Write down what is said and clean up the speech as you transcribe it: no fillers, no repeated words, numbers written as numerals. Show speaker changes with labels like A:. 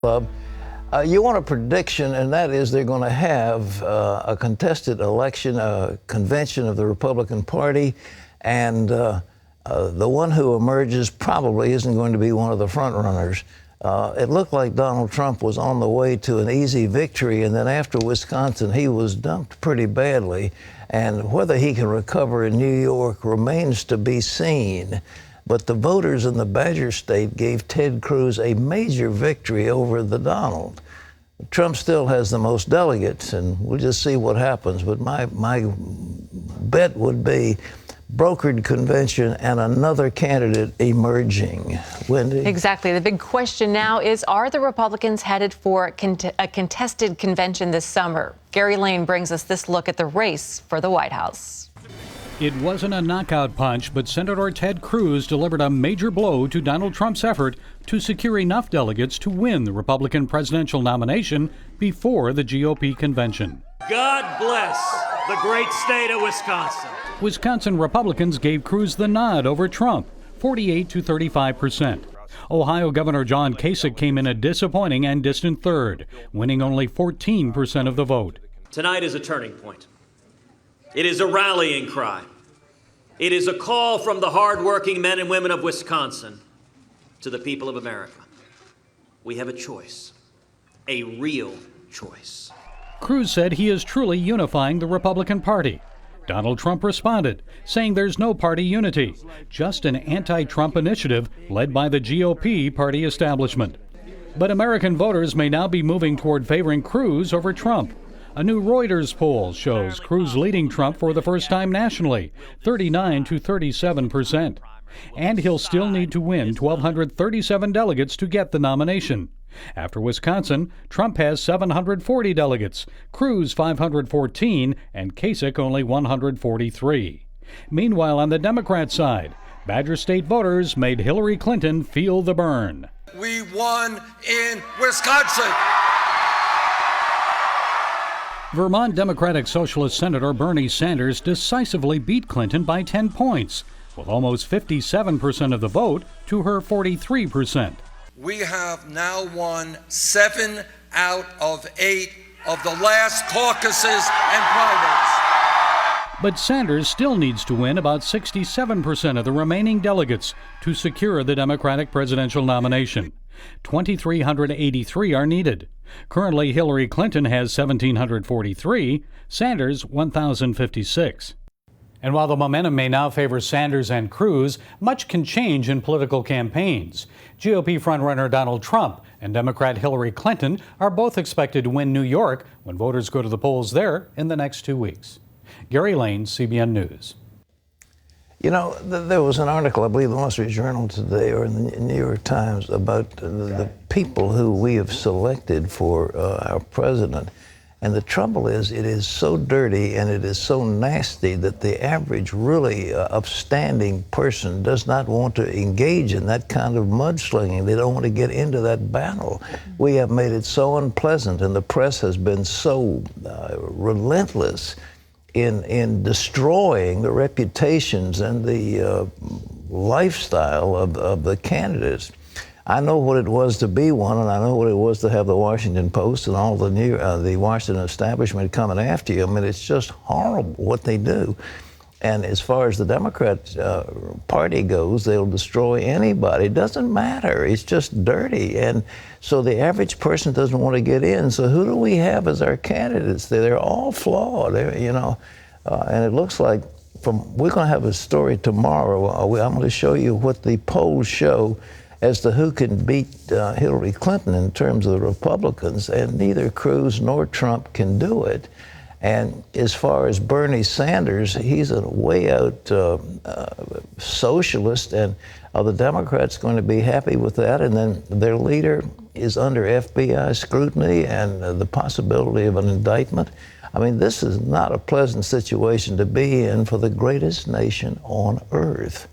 A: Club. You want a prediction, and that is they're going to have a contested election, a convention of the Republican Party, and the one who emerges probably isn't going to be one of the front runners. It looked like Donald Trump was on the way to an easy victory, and then after Wisconsin, he was dumped pretty badly. And whether he can recover in New York remains to be seen. But the voters in the Badger State gave Ted Cruz a major victory over the Donald. Trump still has the most delegates, and we'll just see what happens. But my bet would be brokered convention and another candidate emerging. Wendy?
B: Exactly. The big question now is, are the Republicans headed for a contested convention this summer? Gary Lane brings us this look at the race for the White House.
C: It wasn't a knockout punch, but Senator Ted Cruz delivered a major blow to Donald Trump's effort to secure enough delegates to win the Republican presidential nomination before the GOP convention.
D: God bless the great state of Wisconsin.
C: Wisconsin Republicans gave Cruz the nod over Trump, 48 to 35%. Ohio Governor John Kasich came in a disappointing and distant third, winning only 14% of the vote.
D: Tonight is a turning point. It is a rallying cry. It is a call from the hardworking men and women of Wisconsin to the people of America. We have a choice, a real choice.
C: Cruz said he is truly unifying the Republican Party. Donald Trump responded, saying there's no party unity, just an anti-Trump initiative led by the GOP party establishment. But American voters may now be moving toward favoring Cruz over Trump. A new Reuters poll shows Cruz leading Trump for the first time nationally, 39 to 37%. And he'll still need to win 1,237 delegates to get the nomination. After Wisconsin, Trump has 740 delegates, Cruz 514, and Kasich only 143. Meanwhile, on the Democrat side, Badger State voters made Hillary Clinton feel the burn.
E: We won in Wisconsin.
C: Vermont Democratic Socialist Senator Bernie Sanders decisively beat Clinton by 10 points, with almost 57% of the vote to her 43%.
E: We have now won 7 out of 8 of the last caucuses and primaries.
C: But Sanders still needs to win about 67% of the remaining delegates to secure the Democratic presidential nomination. 2,383 are needed. Currently, Hillary Clinton has 1,743, Sanders 1,056. And while the momentum may now favor Sanders and Cruz, much can change in political campaigns. GOP frontrunner Donald Trump and Democrat Hillary Clinton are both expected to win New York when voters go to the polls there in the next 2 weeks. Gary Lane, CBN News.
A: You know, there was an article, I believe, in the Wall Street Journal today or in the New York Times about the people who we have selected for our president. And the trouble is, it is so dirty and it is so nasty that the average really upstanding person does not want to engage in that kind of mudslinging. They don't want to get into that battle. We have made it so unpleasant, and the press has been so relentless in destroying the reputations and the lifestyle of the candidates. I know what it was to be one, and I know what it was to have the Washington Post and all the Washington establishment coming after you. I mean, it's just horrible what they do. And as far as the Democrat Party goes, they'll destroy anybody. It doesn't matter. It's just dirty. And so the average person doesn't want to get in. So who do we have as our candidates? They're all flawed, you know. And it looks like we're going to have a story tomorrow. I'm going to show you what the polls show as to who can beat Hillary Clinton in terms of the Republicans. And neither Cruz nor Trump can do it. And as far as Bernie Sanders, he's a way out socialist, and are the Democrats going to be happy with that? And then their leader is under FBI scrutiny and the possibility of an indictment. I mean, this is not a pleasant situation to be in for the greatest nation on earth.